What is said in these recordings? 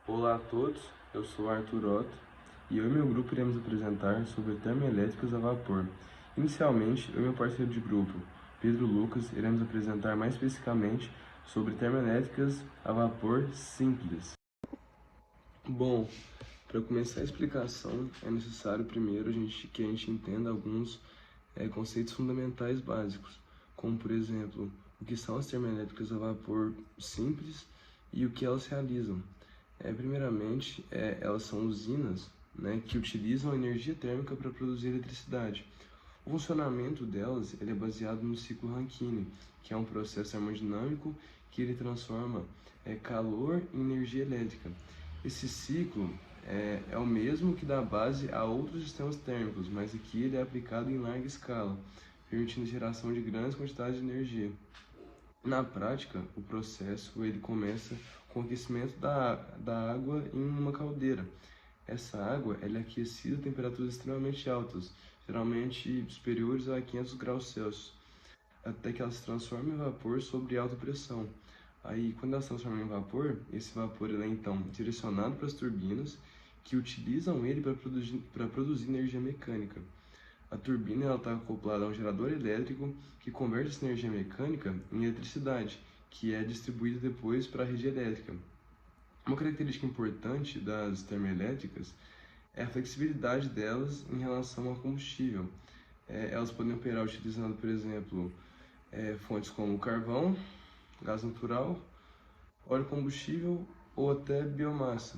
Olá a todos, eu sou Arthur Otto e eu e meu grupo iremos apresentar sobre termoelétricas a vapor. Inicialmente, eu e meu parceiro de grupo, Pedro Lucas, iremos apresentar mais especificamente sobre termoelétricas a vapor simples. Bom, para começar a explicação, é necessário primeiro que a gente entenda alguns conceitos fundamentais básicos, como por exemplo, o que são as termoelétricas a vapor simples e o que elas realizam. Primeiramente, elas são usinas, né, que utilizam a energia térmica para produzir eletricidade. O funcionamento delas ele é baseado no ciclo Rankine, que é um processo termodinâmico que ele transforma calor em energia elétrica. Esse ciclo é o mesmo que dá base a outros sistemas térmicos, mas aqui ele é aplicado em larga escala, permitindo a geração de grandes quantidades de energia. Na prática, o processo ele começa com o aquecimento da água em uma caldeira. Essa água ela é aquecida a temperaturas extremamente altas, geralmente superiores a 500 graus Celsius, até que ela se transforme em vapor sob alta pressão. Aí, quando ela se transforma em vapor, esse vapor ele é então direcionado para as turbinas, que utilizam ele para produzir energia mecânica. A turbina está acoplada a um gerador elétrico que converte essa energia mecânica em eletricidade, que é distribuída depois para a rede elétrica. Uma característica importante das termoelétricas é a flexibilidade delas em relação ao combustível. Elas podem operar utilizando, por exemplo, fontes como carvão, gás natural, óleo combustível ou até biomassa.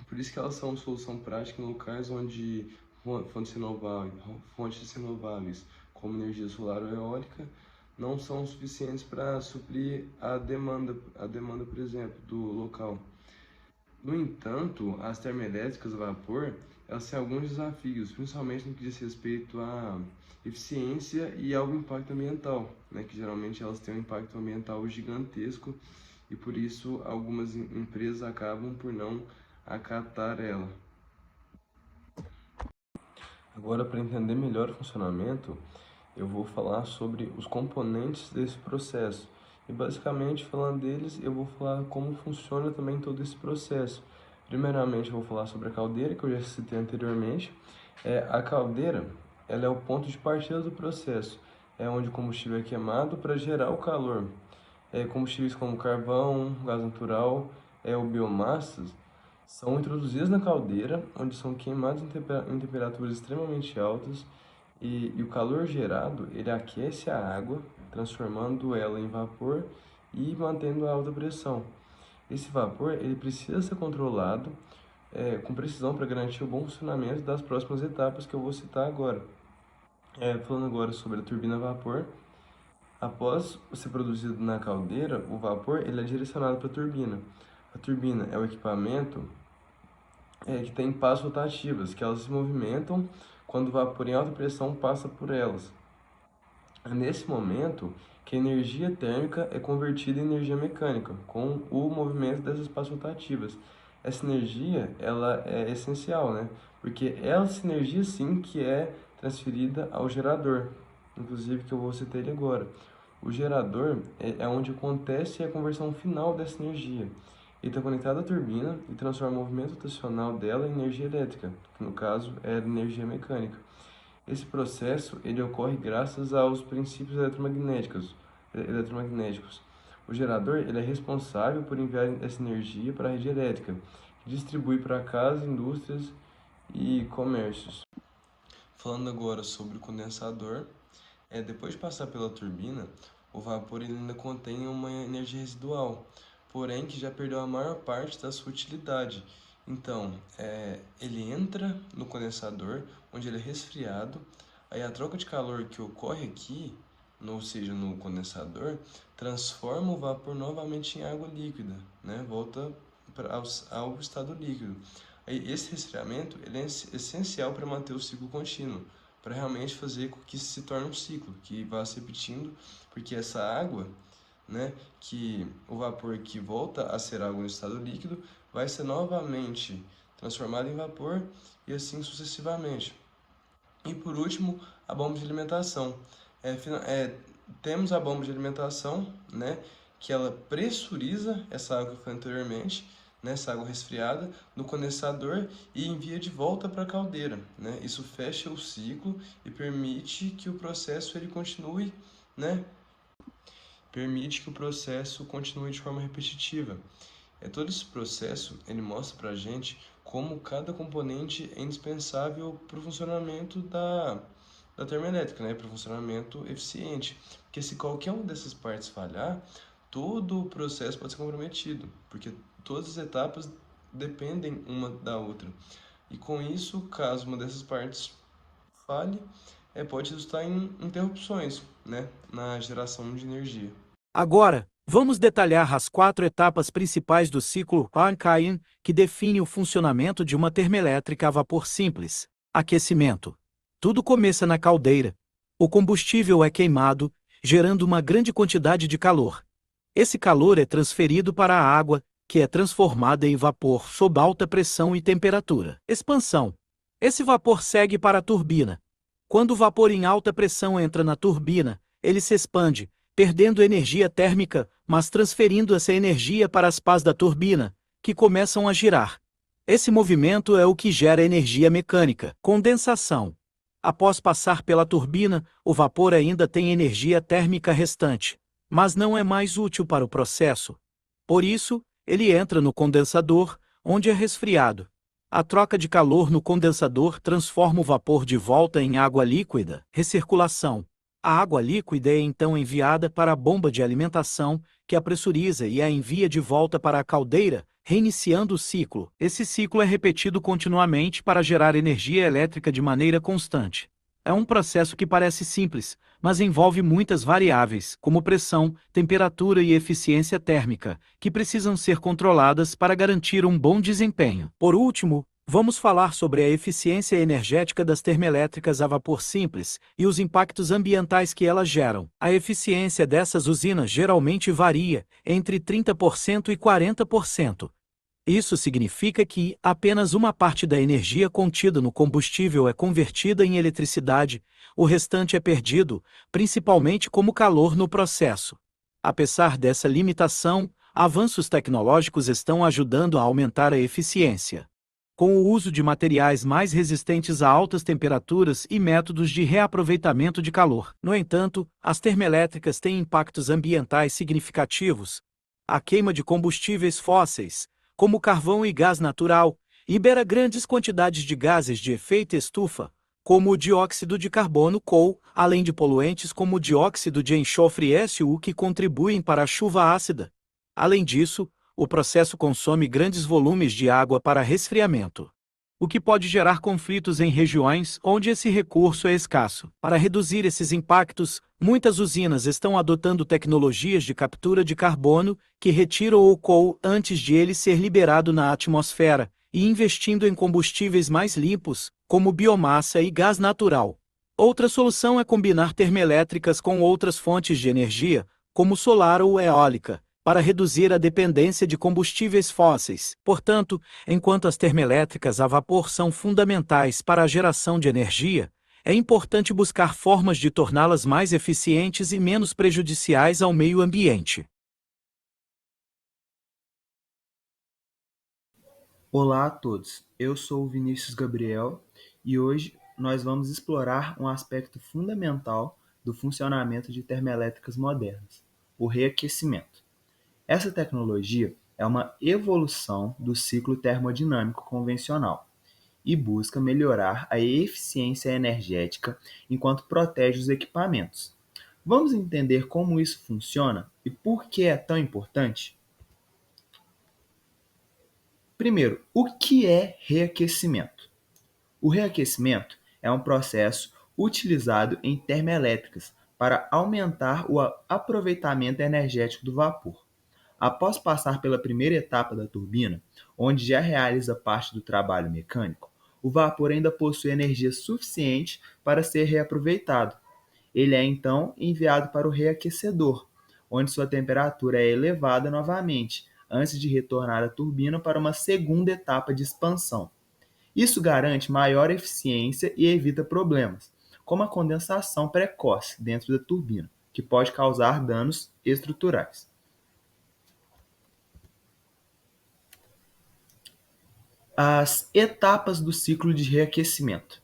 Por isso que elas são uma solução prática em locais onde fontes renováveis, como energia solar ou eólica, não são suficientes para suprir a demanda, por exemplo, do local. No entanto, as termoelétricas a vapor, elas têm alguns desafios, principalmente no que diz respeito à eficiência e ao impacto ambiental, né, que geralmente elas têm um impacto ambiental gigantesco e por isso algumas empresas acabam por não acatar ela. Agora, para entender melhor o funcionamento, eu vou falar sobre os componentes desse processo. E basicamente, falando deles, eu vou falar como funciona também todo esse processo. Primeiramente, eu vou falar sobre a caldeira, que eu já citei anteriormente. A caldeira, ela é o ponto de partida do processo. É onde o combustível é queimado para gerar o calor. Combustíveis como carvão, gás natural, ou biomassas, são introduzidas na caldeira, onde são queimados em temperaturas extremamente altas e o calor gerado, ele aquece a água, transformando ela em vapor e mantendo a alta pressão. Esse vapor, ele precisa ser controlado com precisão para garantir o bom funcionamento das próximas etapas que eu vou citar agora. Falando agora sobre a turbina a vapor, após ser produzido na caldeira, o vapor ele é direcionado para a turbina. A turbina é o equipamento que tem pás rotativas, que elas se movimentam quando o vapor em alta pressão passa por elas. É nesse momento que a energia térmica é convertida em energia mecânica, com o movimento dessas pás rotativas. Essa energia, ela é essencial, né? Porque é essa energia, sim, que é transferida ao gerador, inclusive que eu vou citar ele agora. O gerador é onde acontece a conversão final dessa energia. Ele está conectado à turbina e transforma o movimento rotacional dela em energia elétrica, que no caso é energia mecânica. Esse processo ele ocorre graças aos princípios eletromagnéticos. O gerador ele é responsável por enviar essa energia para a rede elétrica, que distribui para casas, indústrias e comércios. Falando agora sobre o condensador, depois de passar pela turbina, o vapor ele ainda contém uma energia residual, porém que já perdeu a maior parte da sua utilidade. Então, ele entra no condensador, onde ele é resfriado, aí a troca de calor que ocorre aqui, ou seja, no condensador, transforma o vapor novamente em água líquida, né? Volta ao estado líquido. Aí, esse resfriamento ele é essencial para manter o ciclo contínuo, para realmente fazer com que se torne um ciclo, que vá se repetindo, porque essa água, né, que o vapor que volta a ser água no estado líquido, vai ser novamente transformado em vapor e assim sucessivamente. E por último, a bomba de alimentação. Temos a bomba de alimentação, né, que ela pressuriza essa água que eu falei anteriormente, nessa água resfriada no condensador e envia de volta para a caldeira, né? Isso fecha o ciclo e permite que o processo ele continue, né? Permite que o processo continue de forma repetitiva. Todo esse processo ele mostra para a gente como cada componente é indispensável para o funcionamento da termoelétrica, né? Para o funcionamento eficiente. Porque se qualquer uma dessas partes falhar, todo o processo pode ser comprometido, porque todas as etapas dependem uma da outra. E com isso, caso uma dessas partes falhe, pode resultar em interrupções, né, na geração de energia. Agora, vamos detalhar as 4 etapas principais do ciclo Rankine, que define o funcionamento de uma termoelétrica a vapor simples. Aquecimento. Tudo começa na caldeira. O combustível é queimado, gerando uma grande quantidade de calor. Esse calor é transferido para a água, que é transformada em vapor sob alta pressão e temperatura. Expansão. Esse vapor segue para a turbina. Quando o vapor em alta pressão entra na turbina, ele se expande, perdendo energia térmica, mas transferindo essa energia para as pás da turbina, que começam a girar. Esse movimento é o que gera energia mecânica. Condensação. Após passar pela turbina, o vapor ainda tem energia térmica restante, mas não é mais útil para o processo. Por isso, ele entra no condensador, onde é resfriado. A troca de calor no condensador transforma o vapor de volta em água líquida. Recirculação. A água líquida é então enviada para a bomba de alimentação, que a pressuriza e a envia de volta para a caldeira, reiniciando o ciclo. Esse ciclo é repetido continuamente para gerar energia elétrica de maneira constante. É um processo que parece simples, mas envolve muitas variáveis, como pressão, temperatura e eficiência térmica, que precisam ser controladas para garantir um bom desempenho. Por último, vamos falar sobre a eficiência energética das termoelétricas a vapor simples e os impactos ambientais que elas geram. A eficiência dessas usinas geralmente varia entre 30% e 40%. Isso significa que apenas uma parte da energia contida no combustível é convertida em eletricidade, o restante é perdido, principalmente como calor no processo. Apesar dessa limitação, avanços tecnológicos estão ajudando a aumentar a eficiência, com o uso de materiais mais resistentes a altas temperaturas e métodos de reaproveitamento de calor. No entanto, as termoelétricas têm impactos ambientais significativos. A queima de combustíveis fósseis, como carvão e gás natural, libera grandes quantidades de gases de efeito estufa, como o dióxido de carbono (COO), além de poluentes como o dióxido de enxofre SU que contribuem para a chuva ácida. Além disso, o processo consome grandes volumes de água para resfriamento, o que pode gerar conflitos em regiões onde esse recurso é escasso. Para reduzir esses impactos, muitas usinas estão adotando tecnologias de captura de carbono que retiram o COO antes de ele ser liberado na atmosfera e investindo em combustíveis mais limpos, como biomassa e gás natural. Outra solução é combinar termoelétricas com outras fontes de energia, como solar ou eólica, para reduzir a dependência de combustíveis fósseis. Portanto, enquanto as termoelétricas a vapor são fundamentais para a geração de energia, é importante buscar formas de torná-las mais eficientes e menos prejudiciais ao meio ambiente. Olá a todos, eu sou o Vinícius Gabriel e hoje nós vamos explorar um aspecto fundamental do funcionamento de termoelétricas modernas, o reaquecimento. Essa tecnologia é uma evolução do ciclo termodinâmico convencional e busca melhorar a eficiência energética enquanto protege os equipamentos. Vamos entender como isso funciona e por que é tão importante? Primeiro, o que é reaquecimento? O reaquecimento é um processo utilizado em termoelétricas para aumentar o aproveitamento energético do vapor. Após passar pela primeira etapa da turbina, onde já realiza parte do trabalho mecânico, o vapor ainda possui energia suficiente para ser reaproveitado. Ele é então enviado para o reaquecedor, onde sua temperatura é elevada novamente, antes de retornar à turbina para uma segunda etapa de expansão. Isso garante maior eficiência e evita problemas, como a condensação precoce dentro da turbina, que pode causar danos estruturais. As etapas do ciclo de reaquecimento.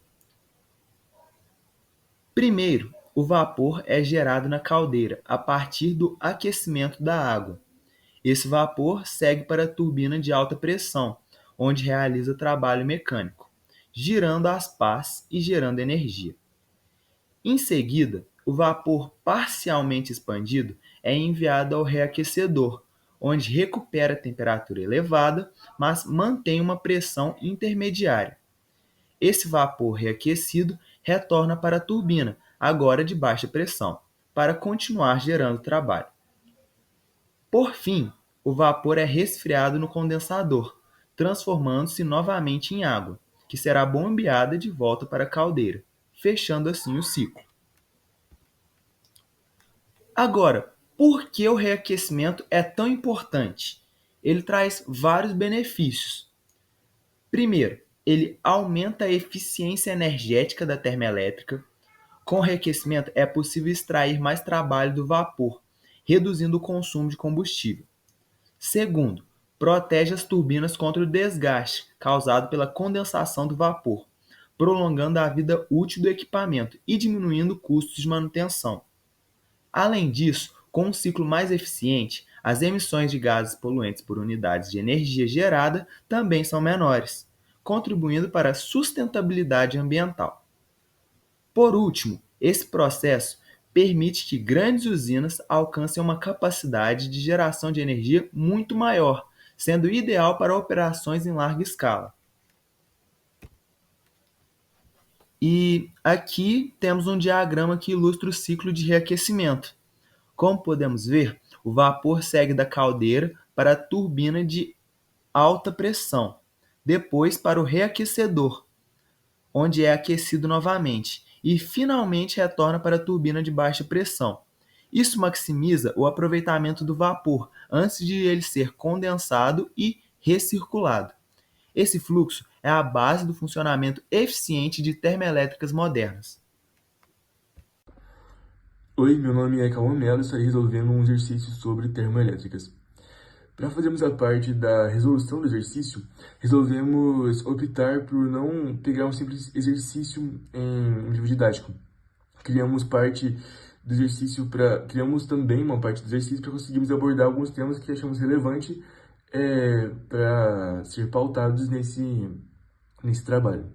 Primeiro, o vapor é gerado na caldeira a partir do aquecimento da água. Esse vapor segue para a turbina de alta pressão, onde realiza trabalho mecânico, girando as pás e gerando energia. Em seguida, o vapor parcialmente expandido é enviado ao reaquecedor, onde recupera a temperatura elevada, mas mantém uma pressão intermediária. Esse vapor reaquecido retorna para a turbina, agora de baixa pressão, para continuar gerando trabalho. Por fim, o vapor é resfriado no condensador, transformando-se novamente em água, que será bombeada de volta para a caldeira, fechando assim o ciclo. Agora, por que o reaquecimento é tão importante? Ele traz vários benefícios. Primeiro, ele aumenta a eficiência energética da termoelétrica. Com o reaquecimento, é possível extrair mais trabalho do vapor, reduzindo o consumo de combustível. Segundo, protege as turbinas contra o desgaste causado pela condensação do vapor, prolongando a vida útil do equipamento e diminuindo custos de manutenção. Além disso, com um ciclo mais eficiente, as emissões de gases poluentes por unidades de energia gerada também são menores, contribuindo para a sustentabilidade ambiental. Por último, esse processo permite que grandes usinas alcancem uma capacidade de geração de energia muito maior, sendo ideal para operações em larga escala. E aqui temos um diagrama que ilustra o ciclo de reaquecimento. Como podemos ver, o vapor segue da caldeira para a turbina de alta pressão, depois para o reaquecedor, onde é aquecido novamente, e finalmente retorna para a turbina de baixa pressão. Isso maximiza o aproveitamento do vapor antes de ele ser condensado e recirculado. Esse fluxo é a base do funcionamento eficiente de termoelétricas modernas. Oi, meu nome é Cauã Mello e estarei resolvendo um exercício sobre termoelétricas. Para fazermos a parte da resolução do exercício, resolvemos optar por não pegar um simples exercício em livro didático. Criamos também uma parte do exercício para conseguirmos abordar alguns temas que achamos relevante para ser pautados nesse trabalho.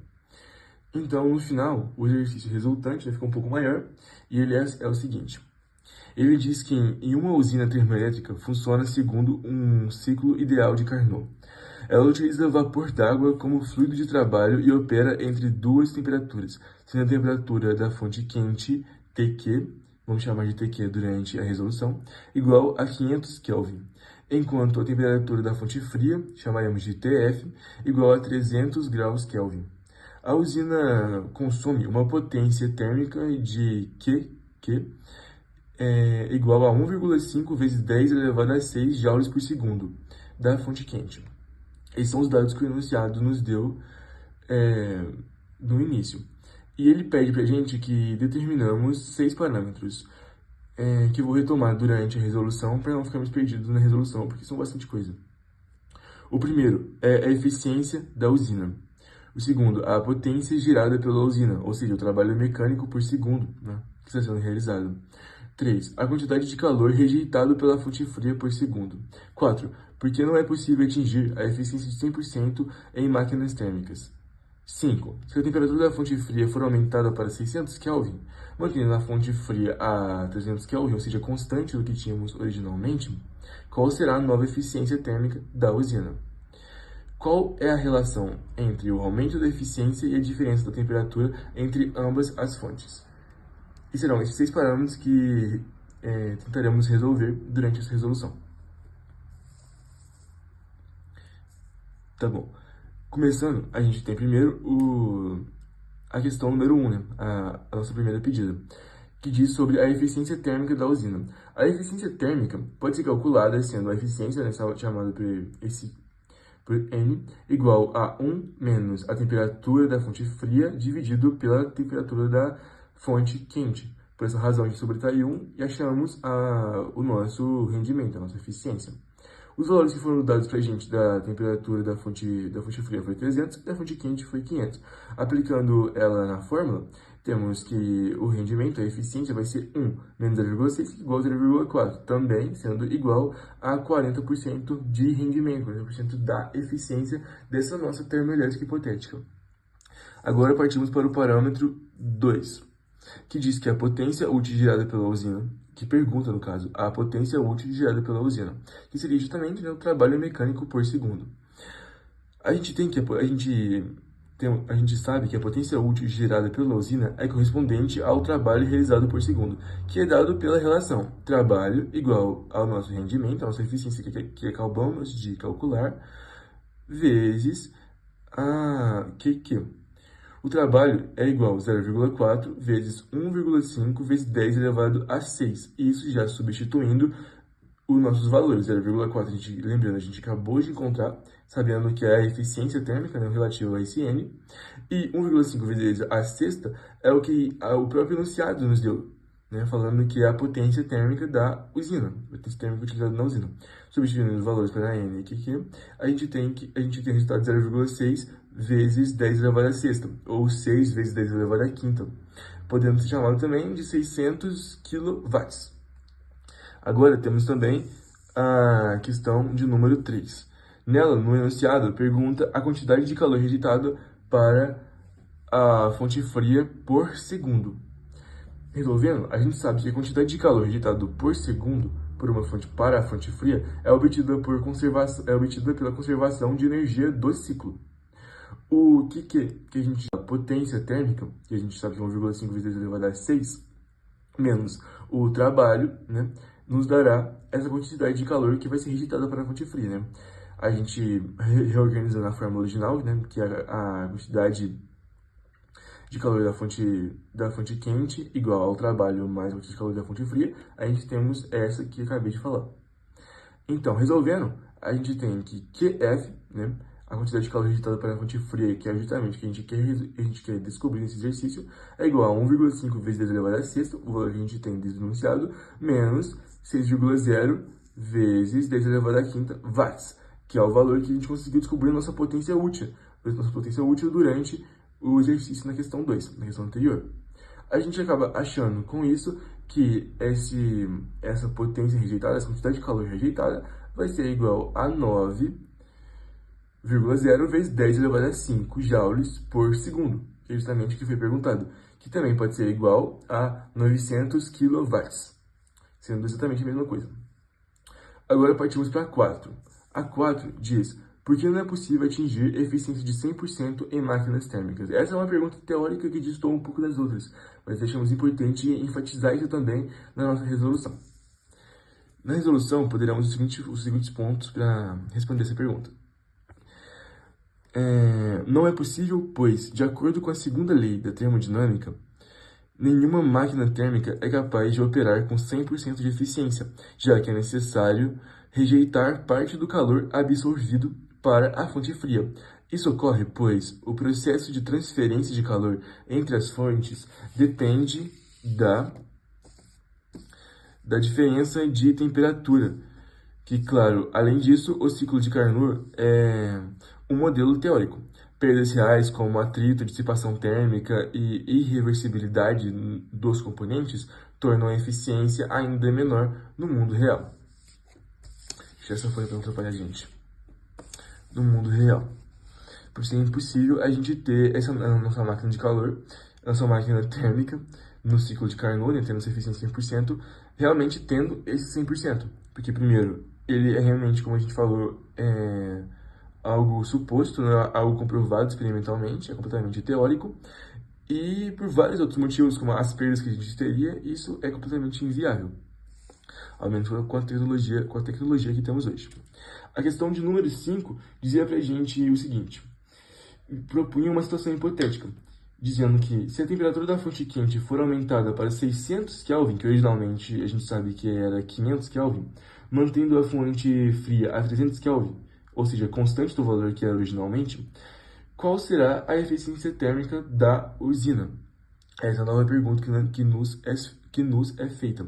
Então, no final, o exercício resultante ficou um pouco maior e ele é o seguinte. Ele diz que em uma usina termoelétrica funciona segundo um ciclo ideal de Carnot. Ela utiliza vapor d'água como fluido de trabalho e opera entre duas temperaturas, sendo a temperatura da fonte quente, TQ, vamos chamar de TQ durante a resolução, igual a 500 Kelvin, enquanto a temperatura da fonte fria, chamaremos de TF, igual a 300 graus Kelvin. A usina consome uma potência térmica de QQ igual a 1,5 vezes 10 elevado a 6 joules por segundo da fonte quente. Esses são os dados que o enunciado nos deu no início. E ele pede para a gente que determinamos 6 parâmetros que eu vou retomar durante a resolução para não ficarmos perdidos na resolução, porque são bastante coisa. O primeiro é a eficiência da usina. O segundo, a potência gerada pela usina, ou seja, o trabalho mecânico por segundo, né, que está sendo realizado. 3. A quantidade de calor rejeitado pela fonte fria por segundo. 4. Porque não é possível atingir a eficiência de 100% em máquinas térmicas. 5. Se a temperatura da fonte fria for aumentada para 600 Kelvin, mantendo a fonte fria a 300 Kelvin, ou seja, constante do que tínhamos originalmente, qual será a nova eficiência térmica da usina? Qual é a relação entre o aumento da eficiência e a diferença da temperatura entre ambas as fontes? E serão esses 6 parâmetros que tentaremos resolver durante essa resolução. Tá bom. Começando, a gente tem primeiro a questão número 1, né? A nossa primeira pedida, que diz sobre a eficiência térmica da usina. A eficiência térmica pode ser calculada sendo a eficiência, né, chamada por N, igual a 1 menos a temperatura da fonte fria dividido pela temperatura da fonte quente. Por essa razão, a gente sobretrai 1 e achamos o nosso rendimento, a nossa eficiência. Os valores que foram dados para a gente da temperatura da fonte fria foi 300 e da fonte quente foi 500. Aplicando ela na fórmula, temos que o rendimento, a eficiência, vai ser 1 menos 0,6 igual a 0,4, também sendo igual a 40% de rendimento, 40% da eficiência dessa nossa termoelétrica hipotética. Agora partimos para o parâmetro 2, que diz que a potência útil gerada pela usina, que pergunta, no caso, a potência útil gerada pela usina, que seria justamente, né, o trabalho mecânico por segundo. A gente sabe que a potência útil gerada pela usina é correspondente ao trabalho realizado por segundo, que é dado pela relação trabalho igual ao nosso rendimento, a nossa eficiência que acabamos de calcular, vezes a QQ. O trabalho é igual a 0,4 vezes 1,5 vezes 10 elevado a 6. Isso já substituindo os nossos valores. 0,4, lembrando, a gente acabou de encontrar, sabendo que é a eficiência térmica, né, relativa a esse N. E 1,5 vezes a sexta é o que o próprio enunciado nos deu, né, falando que é a potência térmica da usina, a potência térmica utilizada na usina. Substituindo os valores para N aqui, a gente tem o resultado de 0,6 vezes 10 elevado a sexta, ou 6 vezes 10 elevado a quinta, podendo ser chamado também de 600 kW. Agora temos também a questão de número 3. Nela, no enunciado, pergunta a quantidade de calor rejeitado para a fonte fria por segundo. Resolvendo, a gente sabe que a quantidade de calor rejeitado por segundo por uma fonte para a fonte fria é obtida pela conservação de energia do ciclo. O que a gente a potência térmica, que a gente sabe que é 1,5 vezes 10 elevado a 6, menos o trabalho, né, nos dará essa quantidade de calor que vai ser rejeitada para a fonte fria, né? A gente reorganizando a fórmula original, né, que é a quantidade de calor da fonte quente igual ao trabalho mais a quantidade de calor da fonte fria, a gente temos essa que eu acabei de falar. Então, resolvendo, a gente tem que QF, né, a quantidade de calor rejeitada para a fonte fria, que é justamente o que a gente quer descobrir nesse exercício, é igual a 1,5 vezes 10 elevado a sexta, o valor que a gente tem denunciado, menos 6,0 vezes 10 elevado a quinta watts, que é o valor que a gente conseguiu descobrir nossa potência útil durante o exercício na questão 2, na questão anterior. A gente acaba achando com isso que essa potência rejeitada, essa quantidade de calor rejeitada, vai ser igual a 9,0 vezes 10 elevado a 5 joules por segundo, que é justamente o que foi perguntado, que também pode ser igual a 900 kW, sendo exatamente a mesma coisa. Agora partimos para a 4. A 4 diz: por que não é possível atingir eficiência de 100% em máquinas térmicas? Essa é uma pergunta teórica que distou um pouco das outras, mas achamos importante enfatizar isso também na nossa resolução. Na resolução, poderemos os seguintes pontos para responder essa pergunta. Não é possível, pois, de acordo com a segunda lei da termodinâmica, nenhuma máquina térmica é capaz de operar com 100% de eficiência, já que é necessário rejeitar parte do calor absorvido para a fonte fria. Isso ocorre, pois o processo de transferência de calor entre as fontes depende da diferença de temperatura, que, claro, além disso, o ciclo de Carnot é um modelo teórico. Perdas reais como atrito, dissipação térmica e irreversibilidade dos componentes tornam a eficiência ainda menor no mundo real. Essa foi a pergunta para a gente. No mundo real. Por ser impossível a gente ter essa nossa máquina de calor, nossa máquina térmica, no ciclo de Carnot, né, tendo essa eficiência 100%, realmente tendo esse 100%. Porque, primeiro, ele é realmente, como a gente falou, algo suposto, né, algo comprovado experimentalmente, é completamente teórico. E por vários outros motivos, como as perdas que a gente teria, isso é completamente inviável. Ao menos com a tecnologia que temos hoje. A questão de número 5 dizia pra gente o seguinte: propunha uma situação hipotética, dizendo que se a temperatura da fonte quente for aumentada para 600 Kelvin, que originalmente a gente sabe que era 500 Kelvin, mantendo a fonte fria a 300 Kelvin, ou seja, constante do valor que era originalmente, qual será a eficiência térmica da usina? Essa é a nova pergunta que nos é feita.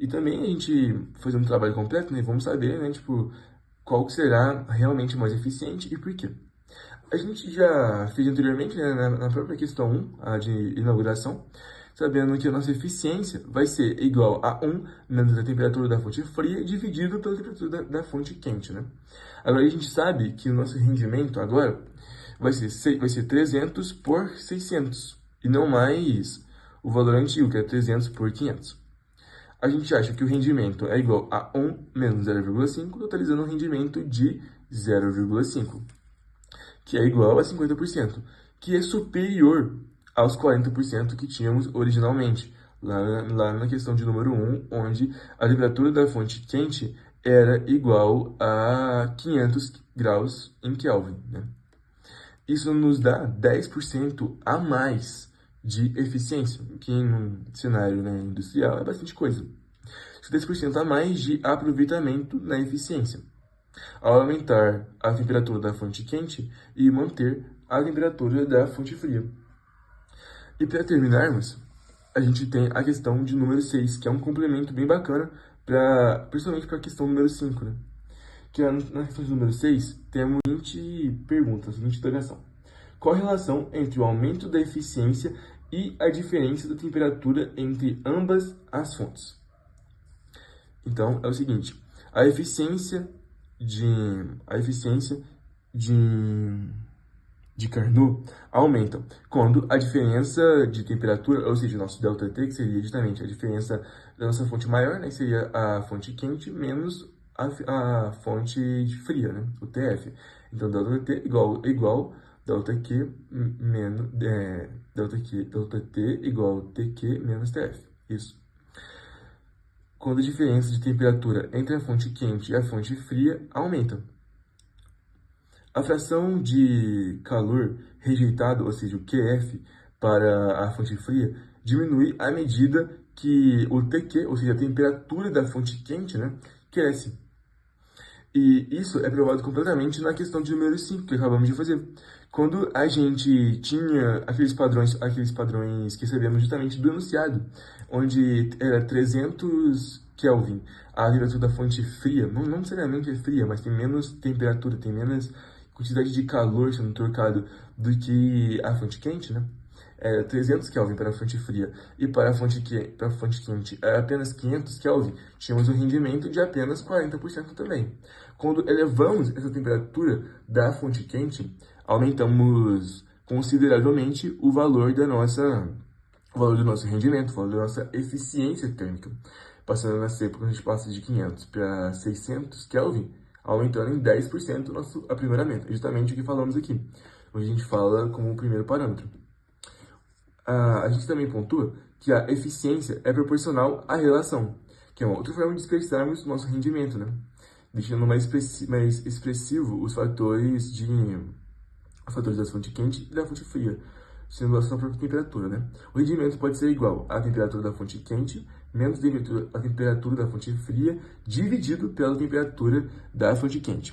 E também a gente, fazendo um trabalho completo, né, vamos saber, né, tipo, qual que será realmente mais eficiente e por quê. A gente já fez anteriormente, né, na própria questão 1, a de inauguração, sabendo que a nossa eficiência vai ser igual a 1 menos a temperatura da fonte fria dividido pela temperatura da fonte quente, né? Agora a gente sabe que o nosso rendimento agora vai ser 300 por 600 e não mais o valor antigo, que é 300 por 500. A gente acha que o rendimento é igual a 1 menos 0,5, totalizando um rendimento de 0,5, que é igual a 50%, que é superior aos 40% que tínhamos originalmente, lá na questão de número 1, onde a temperatura da fonte quente era igual a 500 graus em Kelvin, né? Isso nos dá 10% a mais de eficiência, que em um cenário, né, industrial é bastante coisa. 10% a mais de aproveitamento na eficiência, ao aumentar a temperatura da fonte quente e manter a temperatura da fonte fria. E para terminarmos, a gente tem a questão de número 6, que é um complemento bem bacana, principalmente para a questão número 5, né? Que na questão de número 6, temos a seguinte pergunta, a seguinte indagação. Qual a relação entre o aumento da eficiência e a diferença da temperatura entre ambas as fontes? Então, é o seguinte, a eficiência de Carnot aumenta quando a diferença de temperatura, ou seja, o nosso ΔT, que seria justamente a diferença da nossa fonte maior, né, seria a fonte quente menos a fonte fria, né, o TF. Então, ΔT igual ΔQ menos ΔT igual TQ menos TF. Isso. Quando a diferença de temperatura entre a fonte quente e a fonte fria aumenta. A fração de calor rejeitado, ou seja, o QF, para a fonte fria, diminui à medida que o TQ, ou seja, a temperatura da fonte quente, né, cresce. E isso é provado completamente na questão de número 5, que acabamos de fazer. Quando a gente tinha aqueles padrões que recebemos justamente do enunciado, onde era 300 Kelvin, a temperatura da fonte fria, não necessariamente é fria, mas tem menos temperatura, tem menos quantidade de calor sendo trocado do que a fonte quente, né? 300 Kelvin para a fonte fria e para a fonte quente é apenas 500 Kelvin, tínhamos um rendimento de apenas 40% também. Quando elevamos essa temperatura da fonte quente, aumentamos consideravelmente o valor do nosso rendimento, o valor da nossa eficiência térmica. Passando a ser, quando a gente passa de 500 para 600 Kelvin, aumentando em 10% o nosso aprimoramento. É justamente o que falamos aqui, onde a gente fala como o primeiro parâmetro. A gente também pontua que a eficiência é proporcional à relação, que é uma outra forma de expressarmos o nosso rendimento, né? Deixando mais expressivo os fatores da fonte quente e da fonte fria, sendo a sua própria temperatura, né? O rendimento pode ser igual à temperatura da fonte quente menos a temperatura da fonte fria dividido pela temperatura da fonte quente.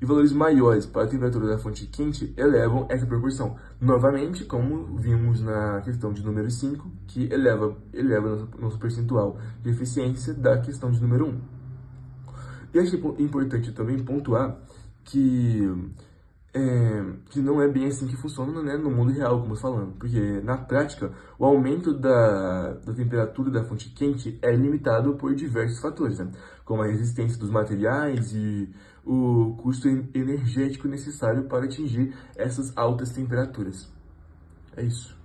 E valores maiores para a temperatura da fonte quente elevam essa proporção. Novamente, como vimos na questão de número 5, que eleva nosso percentual de eficiência da questão de número 1. E acho importante também pontuar que não é bem assim que funciona, né, no mundo real, como falando, porque na prática o aumento da temperatura da fonte quente é limitado por diversos fatores, né, como a resistência dos materiais e o custo energético necessário para atingir essas altas temperaturas. É isso.